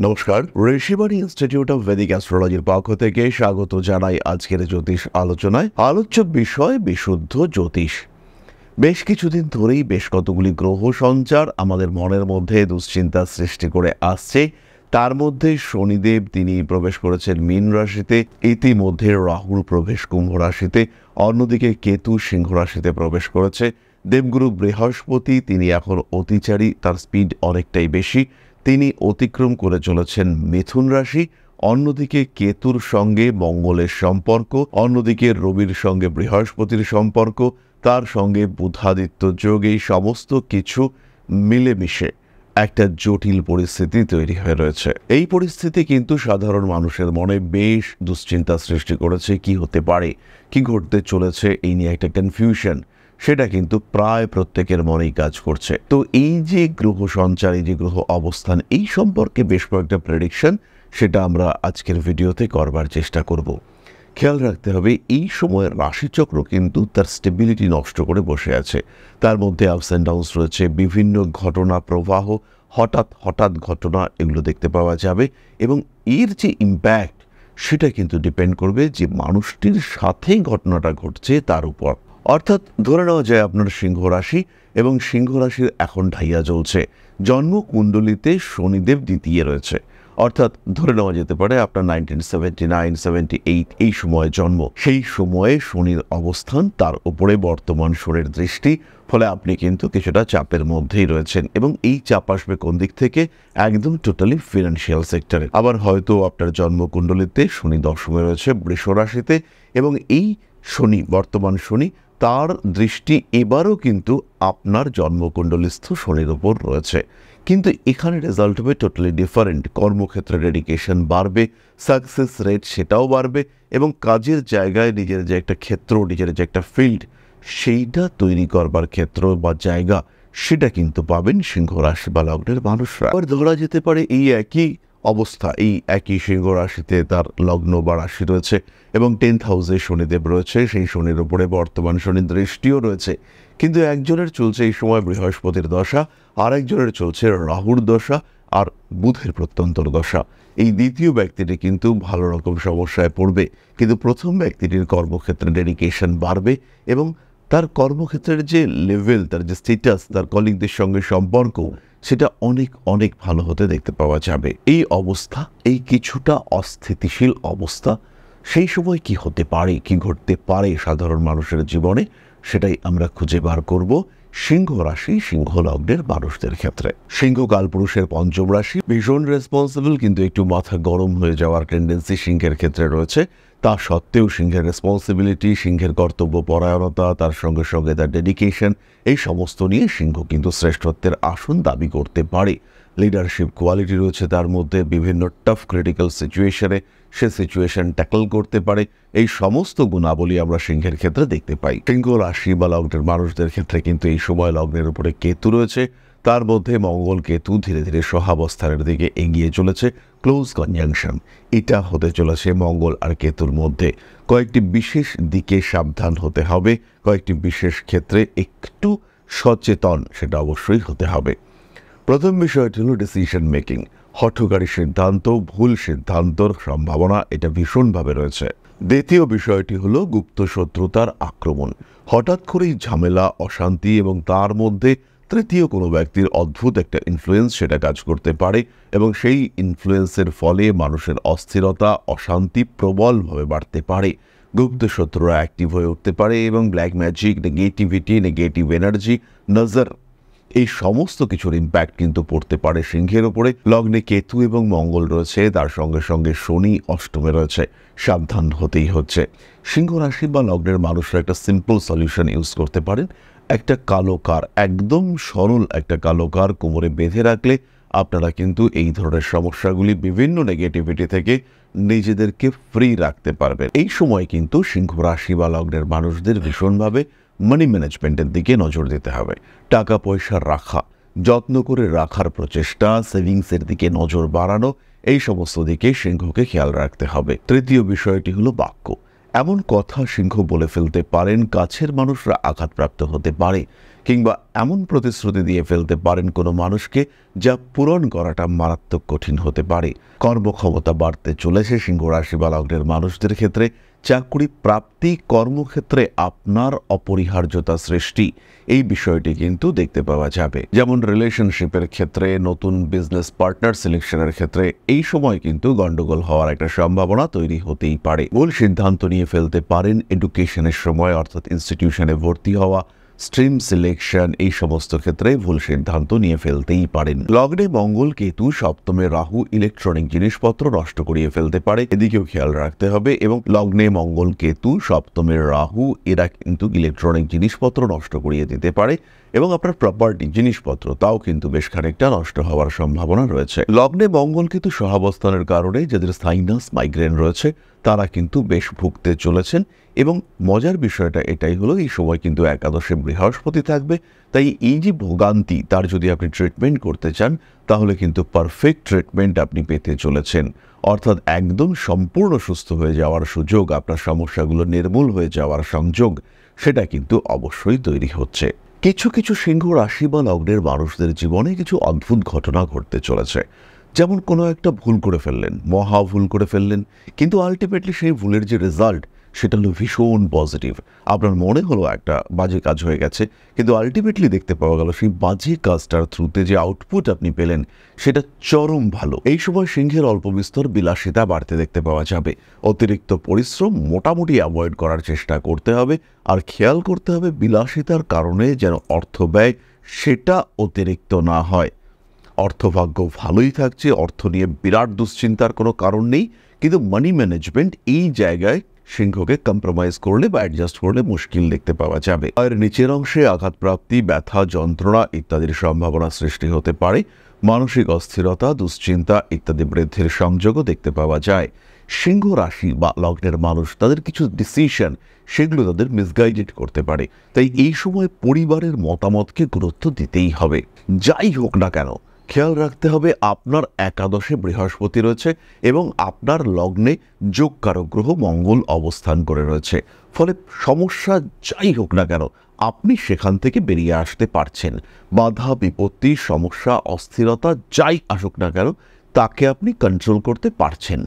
নমস্কার, Rishibani institute of Vedic অ্যাস্ট্রোলজির পক্ষ থেকে স্বাগত জানাই আজকের জ্যোতিষ আলোচনায়। আলোচ্য বিষয় বিশুদ্ধ জ্যোতিষ। বেশ কিছুদিন ধরেই বেশ কতগুলি গ্রহ সঞ্চার আমাদের মনের মধ্যে দুশ্চিন্তা সৃষ্টি করে আসছে। তার মধ্যে শনিদেব তিনি প্রবেশ করেছেন মীন রাশিতে, ইতিমধ্যে রাহুর প্রবেশ কুম্ভ রাশিতে, অন্যদিকে কেতু সিংহ রাশিতে প্রবেশ করেছে। দেবগুরু বৃহস্পতি তিনি এখন অতিচারী, তার স্পিড অনেকটাই বেশি, তিনি অতিক্রম করে চলেছেন মিথুন রাশি। অন্যদিকে কেতুর সঙ্গে মঙ্গলের সম্পর্ক, অন্যদিকে রবির সঙ্গে বৃহস্পতির সম্পর্ক, তার সঙ্গে বুধাদিত্য যোগ, এই সমস্ত কিছু মিলেমিশে একটা জটিল পরিস্থিতি তৈরি হয়ে রয়েছে। এই পরিস্থিতি কিন্তু সাধারণ মানুষের মনে বেশ দুশ্চিন্তা সৃষ্টি করেছে। কি হতে পারে, কি ঘটতে চলেছে, এই নিয়ে একটা কনফিউশন সেটা কিন্তু প্রায় প্রত্যেকের মনেই কাজ করছে। তো এই যে গ্রহ সঞ্চার, এই যে গ্রহ অবস্থান, এই সম্পর্কে বেশ কয়েকটা প্রেডিকশন সেটা আমরা আজকের ভিডিওতে করবার চেষ্টা করব। খেয়াল রাখতে হবে, এই সময় রাশিচক্র কিন্তু তার স্টেবিলিটি নষ্ট করে বসে আছে। তার মধ্যে আপস অ্যান্ড ডাউনস রয়েছে, বিভিন্ন ঘটনা প্রবাহ, হঠাৎ হঠাৎ ঘটনা এগুলো দেখতে পাওয়া যাবে, এবং এর যে ইম্প্যাক্ট সেটা কিন্তু ডিপেন্ড করবে যে মানুষটির সাথে ঘটনাটা ঘটছে তার উপর। অর্থাৎ ধরে নেওয়া যায় আপনার সিংহ রাশি, এবং সিংহ রাশির এখন ঢাইয়া চলছে, জন্মকুণ্ডলিতে শনিদেব দ্বিতীয় রয়েছে। অর্থাৎ ধরে নেওয়া যেতে পারে আপনার 1979-78 এই সময়ে জন্ম, সেই সময়ে শনির অবস্থান, তার উপরে বর্তমান শনির দৃষ্টি, ফলে আপনি কিন্তু কিছুটা চাপের মধ্যেই রয়েছেন। এবং এই চাপ আসবে কোন দিক থেকে? একদম টোটালি ফিনান্সিয়াল সেক্টরে। আবার হয়তো আপনার জন্মকুণ্ডলিতে শনি দশমে রয়েছে বৃষ রাশিতে, এবং এই শনি, বর্তমান শনি, তার দৃষ্টি এবারও কিন্তু আপনার জন্মকুণ্ডলিস্থ শনির ওপর রয়েছে। কিন্তু এখানে রেজাল্ট হবে টোটালি ডিফারেন্ট। কর্মক্ষেত্রে ডেডিকেশন বাড়বে, সাকসেস রেট সেটাও বাড়বে, এবং কাজের জায়গায় নিজের যে একটা ক্ষেত্র, নিজের যে একটা ফিল্ড, সেইটা তৈরি করবার ক্ষেত্র বা জায়গা, সেটা কিন্তু পাবেন সিংহ রাশি বা লগ্নের মানুষরা। আবার ধরা যেতে পারে এই একই অবস্থা, এই একই সিংহ রাশিতে তার লগ্ন বা রাশি রয়েছে, এবং 10th হাউসে শনিদেব রয়েছে, সেই শনির উপরে বর্তমান শনির দৃষ্টিও রয়েছে। কিন্তু একজনের চলছে এই সময় বৃহস্পতির দশা, আর একজনের চলছে রাহুর দশা আর বুধের প্রত্যন্তর দশা। এই দ্বিতীয় ব্যক্তিটি কিন্তু ভালো রকম সমস্যায় পড়বে, কিন্তু প্রথম ব্যক্তিটির কর্মক্ষেত্রে ডেডিকেশন বাড়বে, এবং তার কর্মক্ষেত্রের যে লেভেল, তার যে স্ট্যাটাস, তার কলিগদের সঙ্গে সম্পর্ক, সেটা অনেক অনেক ভালো হতে দেখতে পাওয়া যাবে। এই অবস্থা, এই কিছুটা অস্থিতিশীল অবস্থা, সেই সময় কি হতে পারে, কি ঘটতে পারে সাধারণ মানুষের জীবনে, সেটাই আমরা খুঁজে বার করব সিংহ রাশি, সিংহ লগ্নের মানুষদের ক্ষেত্রে। সিংহ কালপুরুষের পঞ্চম রাশি, ভীষণ রেসপন্সিবল, কিন্তু একটু মাথা গরম হয়ে যাওয়ার টেন্ডেন্সি সিংহের ক্ষেত্রে রয়েছে। তা সত্ত্বেও সিংহের রেসপন্সিবিলিটি, সিংহের কর্তব্য পরায়ণতা, তার সঙ্গে সঙ্গে তার ডেডিকেশন, এই সমস্ত নিয়ে সিংহ কিন্তু শ্রেষ্ঠত্বের আসন দাবি করতে পারে। লিডারশিপ কোয়ালিটি রয়েছে তার মধ্যে, বিভিন্ন টাফ ক্রিটিক্যাল সিচুয়েশনে সে সিচুয়েশন ট্যাকল করতে পারে। এই সমস্ত গুণাবলী আমরা সিংহের ক্ষেত্রে দেখতে পাই। সিংহ রাশি বা লগ্নের মানুষদের ক্ষেত্রে কিন্তু এই সময় লগ্নের উপরে কেতু রয়েছে, তার মধ্যে মঙ্গল কেতু ধীরে ধীরে সহাবস্থানের দিকে এগিয়ে চলেছে, ক্লোজ কনজাংশন এটা হতে চলেছে মঙ্গল আর কেতুর মধ্যে। কয়েকটি বিশেষ দিকে সাবধান হতে হবে, কয়েকটি বিশেষ ক্ষেত্রে একটু সচেতন সেটা অবশ্যই হতে হবে। প্রথম বিষয়টি হলো ডিসিশন মেকিং, হঠকারী সিদ্ধান্ত, ভুল সিদ্ধান্তর সম্ভাবনা এটা ভীষণভাবে রয়েছে। দ্বিতীয় বিষয়টি হলো গুপ্ত শত্রুতার আক্রমণ, হঠাৎ করেই ঝামেলা, অশান্তি, এবং তার মধ্যে তৃতীয় কোনো ব্যক্তির অদ্ভুত একটা ইনফ্লুয়েন্স সেটা কাজ করতে পারে, এবং সেই ইনফ্লুয়েন্সের ফলে মানুষের অস্থিরতা, অশান্তি প্রবলভাবে বাড়তে পারে। গুপ্ত শত্রুরা অ্যাক্টিভ হয়ে উঠতে পারে, এবং black magic, negativity, negative energy, নজর, এই সমস্ত কিছুর ইম্প্যাক্ট কিন্তু পড়তে পারে সিংহের ওপরে। লগ্নে কেতু এবং মঙ্গল রয়েছে, তার সঙ্গে সঙ্গে শনি অষ্টমে রয়েছে, সাবধান হতেই হচ্ছে। সিংহ রাশি বা লগ্নের মানুষরা একটা সিম্পল সলিউশন ইউজ করতে পারেন। একটা কালো কার, একদম সরল একটা কালো কার কোমরে বেঁধে রাখলে আপনারা কিন্তু এই ধরনের সমস্যাগুলি, বিভিন্ন নেগেটিভিটি থেকে নিজেদেরকে ফ্রি রাখতে পারবেন। এই সময় কিন্তু সিংহ রাশি বা লগ্নের মানুষদের ভীষণভাবে মানি ম্যানেজমেন্টের দিকে নজর দিতে হবে। টাকা পয়সা রাখা, যত্ন করে রাখার প্রচেষ্টা, সেভিংসের দিকে নজর বাড়ানো, এই সমস্ত দিকে সিংহকে খেয়াল রাখতে হবে। তৃতীয় বিষয়টি হলো বাক্য। এমন কথা সিংহ বলে ফেলতে পারেন, কাছের মানুষরা আঘাতপ্রাপ্ত হতে পারে, কিংবা এমন প্রতিশ্রুতি দিয়ে ফেলতে পারেন কোনো মানুষকে যা পূরণ করাটা মারাত্মক কঠিন হতে পারে। কর্মক্ষমতা বাড়তে চলেছে সিংহ রাশি বা লগ্নের মানুষদের ক্ষেত্রে। চাকরি প্রাপ্তি, কর্মক্ষেত্রে আপনার অপরিহার্যতা সৃষ্টি, এই বিষয়টি কিন্তু দেখতে পাওয়া যাবে। যেমন রিলেশনশিপের ক্ষেত্রে, নতুন বিজনেস পার্টনার সিলেকশনের ক্ষেত্রে এই সময় কিন্তু গন্ডগোল হওয়ার একটা সম্ভাবনা তৈরি হতেই পারে। ভুল সিদ্ধান্ত নিয়ে ফেলতে পারেন এডুকেশনের সময়, অর্থাৎ ইনস্টিটিউশনে ভর্তি হওয়া, স্ট্রিম সিলেকশন, এই সমস্ত ক্ষেত্রে ভুল সিদ্ধান্ত নিয়ে ফেলতেই পারেন। লগ্নে মঙ্গল কেতু, সপ্তমে রাহু ইলেকট্রনিক জিনিসপত্র নষ্ট করিয়ে ফেলতে পারে, এদিকেও খেয়াল রাখতে হবে। এবং লগ্নে মঙ্গল কেতু, সপ্তমে রাহু, এরা কিন্তু ইলেকট্রনিক জিনিসপত্র নষ্ট করিয়ে দিতে পারে এবং আপনার প্রপার্টি জিনিসপত্র তাও কিন্তু বেশ খানিকটা নষ্ট হওয়ার সম্ভাবনা রয়েছে। লগ্নে মঙ্গল কেতু সহাবস্থানের কারণে যাদের সাইনাস মাইগ্রেন রয়েছে তারা কিন্তু বেশ ভুগতে চলেছেন। এবং মজার বিষয়টা এটাই হলো, এই সময় কিন্তু একাদশে বৃহস্পতি থাকবে, তাই এই যে ভোগান্তি তার যদি আপনি ট্রিটমেন্ট করতে চান তাহলে কিন্তু পারফেক্ট ট্রিটমেন্ট আপনি পেতে চলেছেন। অর্থাৎ একদম সম্পূর্ণ সুস্থ হয়ে যাওয়ার সুযোগ, আপনার সমস্যাগুলো নির্মূল হয়ে যাওয়ার সংযোগ, সেটা কিন্তু অবশ্যই তৈরি হচ্ছে। কিছু কিছু সিংহ রাশি বা লগ্নের মানুষদের জীবনে কিছু অদ্ভুত ঘটনা ঘটতে চলেছে। যেমন কোনো একটা ভুল করে ফেললেন, মহা ভুল করে ফেললেন, কিন্তু আলটিমেটলি সেই ভুলের যে রেজাল্ট সেটা হলো ভীষণ পজিটিভ। আপনার মনে হলো একটা বাজে কাজ হয়ে গেছে, কিন্তু আলটিমেটলি দেখতে পাওয়া গেল সেই বাজে কাজটার থ্রুতে যে আউটপুট আপনি পেলেন সেটা চরম ভালো। এই সময় সিংহের অল্প বিস্তর বিলাসিতা বাড়তে দেখতে পাওয়া যাবে। অতিরিক্ত পরিশ্রম মোটামুটি অ্যাভয়েড করার চেষ্টা করতে হবে, আর খেয়াল করতে হবে বিলাসিতার কারণে যেন অর্থ ব্যয় সেটা অতিরিক্ত না হয়। অর্থভাগ্য ভালোই থাকছে, অর্থ নিয়ে বিরাট দুশ্চিন্তার কোনো কারণ নেই, কিন্তু মানি ম্যানেজমেন্ট এই জায়গায় সিংহকে কম্প্রোমাইজ করলে বা অ্যাডজাস্ট করলে মুশকিল দেখতে পাওয়া যাবে। আর নিচের অংশে আঘাতপ্রাপ্তি, ব্যথা, যন্ত্রণা ইত্যাদির সম্ভাবনা সৃষ্টি হতে পারে। মানসিক অস্থিরতা, দুশ্চিন্তা ইত্যাদি বৃদ্ধির সংযোগও দেখতে পাওয়া যায়। সিংহ রাশি বা লগ্নের মানুষ তাদের কিছু ডিসিশন সেগুলো তাদের মিসগাইডেড করতে পারে, তাই এই সময় পরিবারের মতামতকে গুরুত্ব দিতেই হবে। যাই হোক না কেন খেয়াল রাখতে হবে আপনার একাদশে বৃহস্পতি রয়েছে এবং আপনার লগ্নে যোগকারক গ্রহ মঙ্গল অবস্থান করে রয়েছে। ফলে সমস্যা যাই হোক না কেন আপনি সেখান থেকে বেরিয়ে আসতে পারছেন। বাধা বিপত্তি, সমস্যা, অস্থিরতা যাই আসুক না কেন তাকে আপনি কন্ট্রোল করতে পারছেন।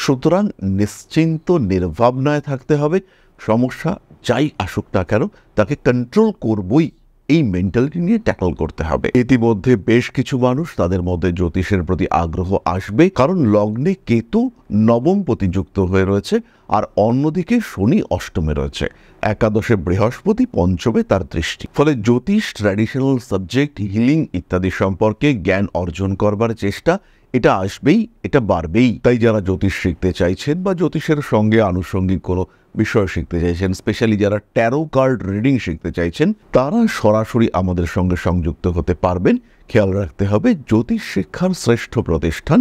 সুতরাং নিশ্চিন্ত নির্ভাবনায় থাকতে হবে। সমস্যা যাই আসুক না কেন তাকে কন্ট্রোল করবই, এই মেন্টালিটি নিয়ে ট্যাকল করতে হবে। ইতিমধ্যে বেশ কিছু মানুষ তাদের মধ্যে জ্যোতিষের প্রতি আগ্রহ আসবে, কারণ লগ্নে কেতু নবমপতি যুক্ত হয়ে রয়েছে আর অন্যদিকে শনি অষ্টমে রয়েছে। একাদশে বৃহস্পতি, পঞ্চমে তার দৃষ্টি। ফলে জ্যোতিষ, ট্র্যাডিশনাল সাবজেক্ট, হিলিং ইত্যাদি সম্পর্কে জ্ঞান অর্জন করবার চেষ্টা এটা আসবেই, এটা বাড়বেই। তাই যারা জ্যোতিষ শিখতে চাইছেন বা জ্যোতিষের সঙ্গে আনুষঙ্গিক কোনো বিষয় শিখতে চাইছেন, স্পেশালি যারা ট্যারো কার্ড রিডিং শিখতে চাইছেন, তারা সরাসরি আমাদের সঙ্গে সংযুক্ত হতে পারবেন। খেয়াল রাখতে হবে জ্যোতিষ শিক্ষার শ্রেষ্ঠ প্রতিষ্ঠান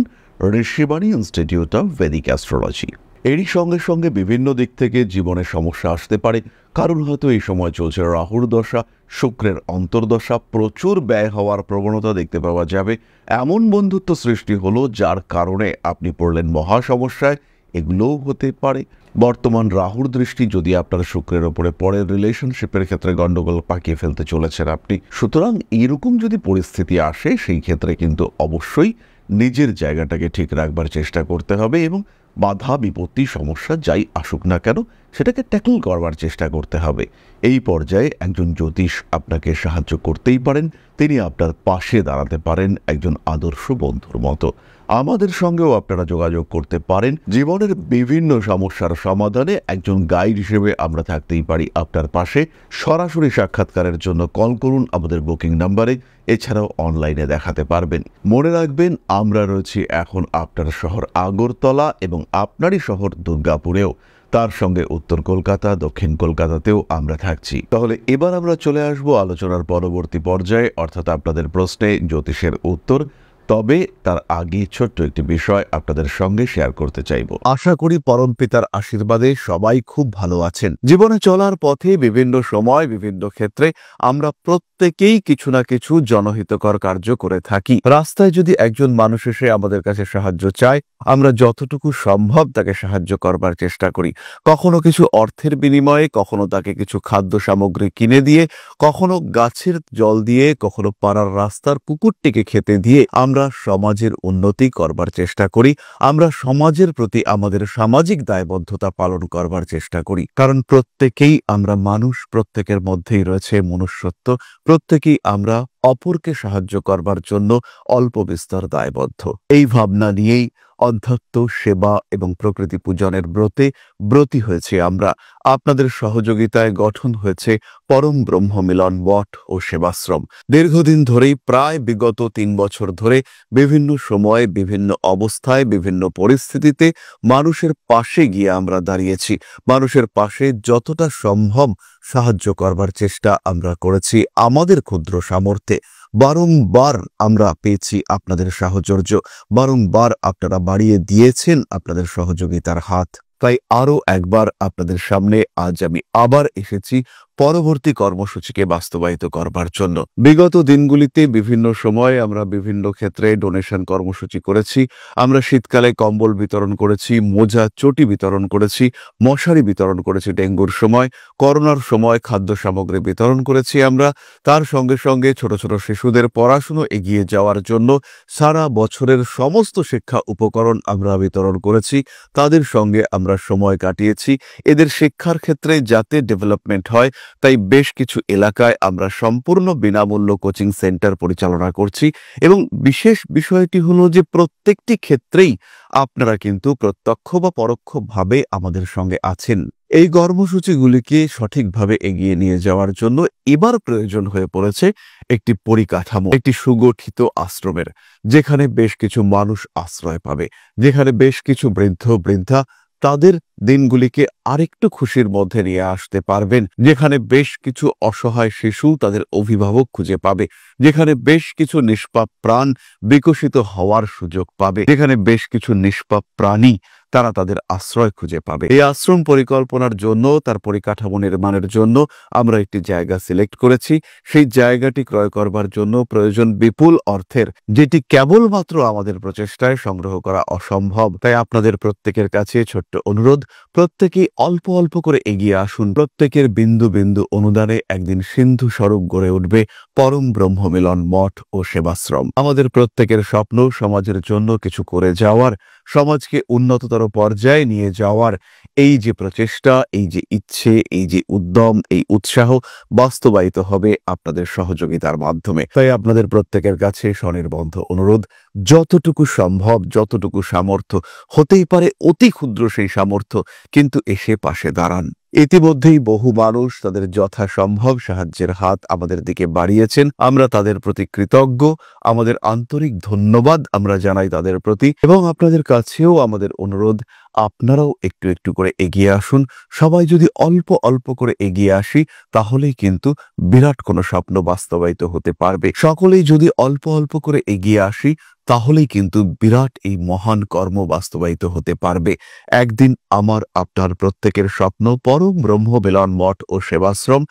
Rishibani institute of Vedic astrology. এরই সঙ্গে সঙ্গে বিভিন্ন দিক থেকে জীবনে সমস্যা আসতে পারে। কারণ হয়তো এই সময় চলছে রাহুর দশা, শুক্রের অন্তর্দশা, প্রচুর ব্যয় হওয়ার প্রবণতা দেখতে পাওয়া যাবে। এমন বন্ধুত্ব সৃষ্টি হলো যার কারণে আপনি পড়লেন মহা সমস্যায়, এগুলোও হতে পারে। বর্তমান রাহুর দৃষ্টি যদি আপনার শুক্রের ওপরে পড়ে, রিলেশনশিপের ক্ষেত্রে গন্ডগোল পাকিয়ে ফেলতে চলেছেন আপনি। সুতরাং এরকম যদি পরিস্থিতি আসে সেই ক্ষেত্রে কিন্তু অবশ্যই নিজের জায়গাটাকে ঠিক রাখবার চেষ্টা করতে হবে এবং বাধা বিপত্তি সমস্যা যাই আসুক না কেন সেটাকে ট্যাকল করবার চেষ্টা করতে হবে। এই পর্যায়ে একজন জ্যোতিষ আপনাকে সাহায্য করতেই পারেন, তিনি আপনার পাশে দাঁড়াতে পারেন একজন আদর্শ বন্ধুর মতো। আমাদের সঙ্গেও আপনারা যোগাযোগ করতে পারেন। জীবনের বিভিন্ন সমস্যার সমাধানে একজন গাইড হিসেবে আমরা থাকতেই পারি আপনার পাশে। সরাসরি সাক্ষাৎকারের জন্য কল করুন আমাদের বুকিং নাম্বারে, এছাড়াও অনলাইনে দেখাতে পারবেন। মনে রাখবেন আমরা রয়েছি এখন আপনার শহর আগরতলা এবং আপনারই শহর দুর্গাপুরেও, তার সঙ্গে উত্তর কলকাতা, দক্ষিণ কলকাতাতেও আমরা থাকছি। তাহলে এবার আমরা চলে আসবো আলোচনার পরবর্তী পর্যায়ে, অর্থাৎ আপনাদের প্রশ্নে জ্যোতিষের উত্তর। তবে তার আগে ছোট্ট একটি বিষয় আপনাদের সঙ্গে শেয়ার করতে চাইব। আশা করি পরমপিতার আশীর্বাদে সবাই খুব ভালো আছেন। জীবনে চলার পথে বিভিন্ন সময় বিভিন্ন ক্ষেত্রে আমরা প্রত্যেকেই কিছু না কিছু জনহিতকর কার্য করে থাকি। রাস্তায় যদি একজন মানুষ এসে আমাদের কাছে সাহায্য চায়, আমরা যতটুকু সম্ভব তাকে সাহায্য করবার চেষ্টা করি। কখনো কিছু অর্থের বিনিময়ে, কখনো তাকে কিছু খাদ্য সামগ্রী কিনে দিয়ে, কখনো গাছের জল দিয়ে, কখনো পাড়ার রাস্তার কুকুরটিকে খেতে দিয়ে আমরা সমাজের উন্নতি করবার চেষ্টা করি। আমরা সমাজের প্রতি আমাদের সামাজিক দায়বদ্ধতা পালন করবার চেষ্টা করি, কারণ প্রত্যেকেই আমরা মানুষ, প্রত্যেকের মধ্যেই রয়েছে মনুষ্যত্ব, প্রত্যেকেই আমরা অপরকে সাহায্য করবার জন্য অল্প বিস্তর দায়বদ্ধ। এই ভাবনা নিয়েই অধ্যাত্ম, সেবা এবং প্রকৃতি পূজনের ব্রতী হয়েছে আমরা। আপনাদের সহযোগিতায় গঠন হয়েছে পরম ব্রহ্ম মিলন মঠ ও সেবাশ্রম। দীর্ঘদিন ধরেই, প্রায় বিগত 3 বছর ধরে বিভিন্ন সময়ে, বিভিন্ন অবস্থায়, বিভিন্ন পরিস্থিতিতে মানুষের পাশে গিয়ে আমরা দাঁড়িয়েছি। মানুষের পাশে যতটা সম্ভব সাহায্য করবার চেষ্টা আমরা করেছি আমাদের ক্ষুদ্র সামর্থ্যে। বারংবার আমরা পেয়েছি আপনাদের সাহচর্য, বারংবার আপনারা বাড়িয়ে দিয়েছেন আপনাদের সহযোগিতার হাত। তাই আরও একবার আপনাদের সামনে আজ আমি আবার এসেছি পরবর্তী কর্মসূচিকে বাস্তবায়িত করবার জন্য। বিগত দিনগুলিতে বিভিন্ন সময়ে আমরা বিভিন্ন ক্ষেত্রে ডোনেশন কর্মসূচি করেছি। আমরা শীতকালে কম্বল বিতরণ করেছি, মোজা, চটি বিতরণ করেছি, মশারি বিতরণ করেছি ডেঙ্গুর সময়, করোনার সময় খাদ্য সামগ্রী বিতরণ করেছি আমরা। তার সঙ্গে সঙ্গে ছোট ছোট শিশুদের পড়াশুনো এগিয়ে যাওয়ার জন্য সারা বছরের সমস্ত শিক্ষা উপকরণ আমরা বিতরণ করেছি। তাদের সঙ্গে আমরা সময় কাটিয়েছি। এদের শিক্ষার ক্ষেত্রে যাতে ডেভেলপমেন্ট হয়, তাই বেশ কিছু এলাকায় আমরা সম্পূর্ণ বিনামূল্য কোচিং সেন্টার পরিচালনা করছি। এবং বিশেষ বিষয়টি হলো যে প্রত্যেকটি ক্ষেত্রেই আপনারা কিন্তু প্রত্যক্ষ বা পরোক্ষভাবে আমাদের সঙ্গে আছেন। এই কর্মসূচিগুলিকে সঠিকভাবে এগিয়ে নিয়ে যাওয়ার জন্য এবার প্রয়োজন হয়ে পড়েছে একটি পরিকাঠামো, একটি সুগঠিত আশ্রমের, যেখানে বেশ কিছু মানুষ আশ্রয় পাবে, যেখানে বেশ কিছু বৃদ্ধ বৃদ্ধা তাদের দিনগুলিকে আরেকটু খুশির মধ্যে নিয়ে আসতে পারবেন, যেখানে বেশ কিছু অসহায় শিশু তাদের অভিভাবক খুঁজে পাবে, যেখানে বেশ কিছু নিষ্পাপ প্রাণ বিকশিত হওয়ার সুযোগ পাবে, যেখানে বেশ কিছু নিষ্পাপ প্রাণী তারা তাদের আশ্রয় খুঁজে পাবে। এই আশ্রম পরিকল্পনার জন্য, তার পরিকাঠামো নির্মাণের জন্য আমরা একটি জায়গা সিলেক্ট করেছি। সেই জায়গাটি ক্রয় করবার জন্য প্রয়োজন বিপুল অর্থের, যেটি কেবলমাত্র আমাদের প্রচেষ্টায় সংগ্রহ করা অসম্ভব। তাই আপনাদের প্রত্যেকের কাছে ছোট্ট অনুরোধ, প্রত্যেকেই অল্প অল্প করে এগিয়ে আসুন। প্রত্যেকের বিন্দু বিন্দু অনুদানে একদিন সিন্ধু স্বরূপ গড়ে উঠবে পরম ব্রহ্ম মিলন মঠ ও সেবাশ্রম। আমাদের প্রত্যেকের স্বপ্ন সমাজের জন্য কিছু করে যাওয়ার, সমাজকে উন্নততর পর্যায়ে নিয়ে যাওয়ার এই যে প্রচেষ্টা, এই যে ইচ্ছে, এই যে উদ্যম, এই উৎসাহ বাস্তবায়িত হবে আপনাদের সহযোগিতার মাধ্যমে। তাই আপনাদের প্রত্যেকের কাছে স্বনির্বন্ধ অনুরোধ, যতটুকু সম্ভব, যতটুকু সামর্থ্য, হতেই পারে অতি ক্ষুদ্র সেই সামর্থ্য, কিন্তু এসে পাশে দাঁড়ান। ইতিমধ্যেই বহু মানুষ তাদের যথাসম্ভব সাহায্যের হাত আমাদের দিকে বাড়িয়েছেন। আমরা তাদের প্রতি কৃতজ্ঞ, আমাদের আন্তরিক ধন্যবাদ আমরা জানাই তাদের প্রতি। এবং আপনাদের কাছেও আমাদের অনুরোধ, আপনারাও একটু একটু করে এগিয়ে আসুন। সবাই যদি অল্প অল্প করে এগিয়ে আসি, তাহলেই কিন্তু বিরাট কোনো স্বপ্ন বাস্তবায়িত হতে পারবে। সকলেই যদি অল্প অল্প করে এগিয়ে আসি, তাহলেই কিন্তু বিরাট এই মহান কর্ম বাস্তবায়িত হতে পারবে। একদিন আমার আপনার প্রত্যেকের স্বপ্ন পরম ব্রহ্ম মিলন মঠ ও সেবাশ্রম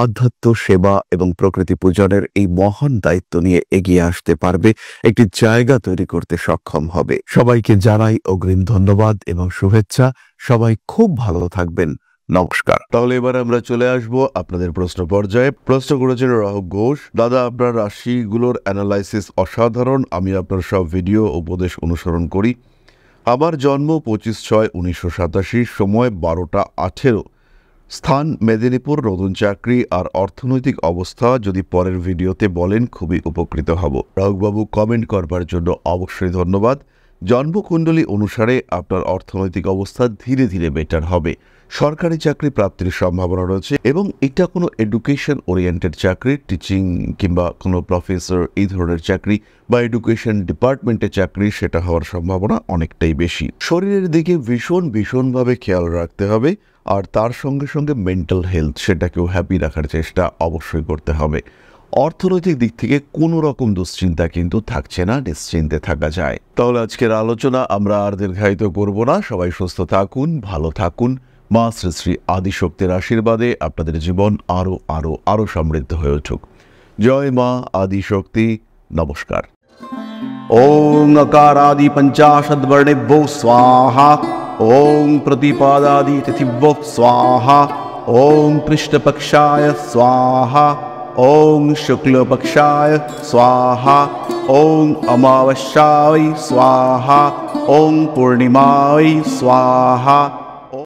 আধ্যাত্ম, সেবা এবং প্রকৃতি পূজনের এই মহান দায়িত্ব নিয়ে এগিয়ে আসতে পারবে, একটি জায়গা তৈরি করতে সক্ষম হবে। সবাইকে জানাই অগ্রিম ধন্যবাদ এবং শুভেচ্ছা। সবাই খুব ভালো থাকবেন। নমস্কার। তাহলে এবার আমরা চলে আসব আপনাদের প্রশ্ন পর্যায়ে। প্রশ্ন করেছেন রাহুল ঘোষ। দাদা, আপনার রাশিগুলোর অ্যানালাইসিস অসাধারণ। আমি আপনার সব ভিডিও উপদেশ অনুসরণ করি। আমার জন্ম 25/6/1987, সময় 12টা 18, স্থান মেদিনীপুর, নতুন চাকরি আর অর্থনৈতিক অবস্থা যদি পরের ভিডিওতে বলেন খুবই উপকৃত হব। রাহুলবাবু, কমেন্ট করবার জন্য অবশ্যই ধন্যবাদ। জন্মকুণ্ডলী অনুসারে আপনার অর্থনৈতিক অবস্থা ধীরে ধীরে বেটার হবে। সরকারি চাকরি প্রাপ্তির সম্ভাবনা রয়েছে এবং এটা কোনো এডুকেশন ওরিয়েন্টেড চাকরি, টিচিং কিংবা কোনো প্রফেসর এই ধরনের চাকরি বা এডুকেশন ডিপার্টমেন্টের চাকরি, সেটা হওয়ার সম্ভাবনা অনেকটাই বেশি। শরীরের দিকে ভীষণভাবে খেয়াল রাখতে হবে, আর তার সঙ্গে সঙ্গে মেন্টাল হেলথ, সেটাকেও হ্যাপি রাখার চেষ্টা অবশ্যই করতে হবে। অর্থনৈতিক দিক থেকে কোনো রকম দুশ্চিন্তা কিন্তু থাকছে না, নিশ্চিন্তে থাকা যায়। তাহলে আজকের আলোচনা আমরা আর দীর্ঘায়িত করব না। সবাই সুস্থ থাকুন, ভালো থাকুন। মা শ্রী শ্রী আদিশক্তির আশীর্বাদে আপনাদের জীবন আরো আরো আরো সমৃদ্ধ হয়ে উঠুক। জয় মা আদিশক্তি। নমস্কার। ओम नकारादि पंचाशद्वर्णेभ्यो स्वाहा। ओम प्रतिपादादि तिथिभ्यो स्वाहा। ओम कृष्णपक्षाय स्वाहा। ओम शुक्लपक्षाय स्वाहा। ओम अमावस्याय स्वाहा। ओम पूर्णिमाय स्वाहा।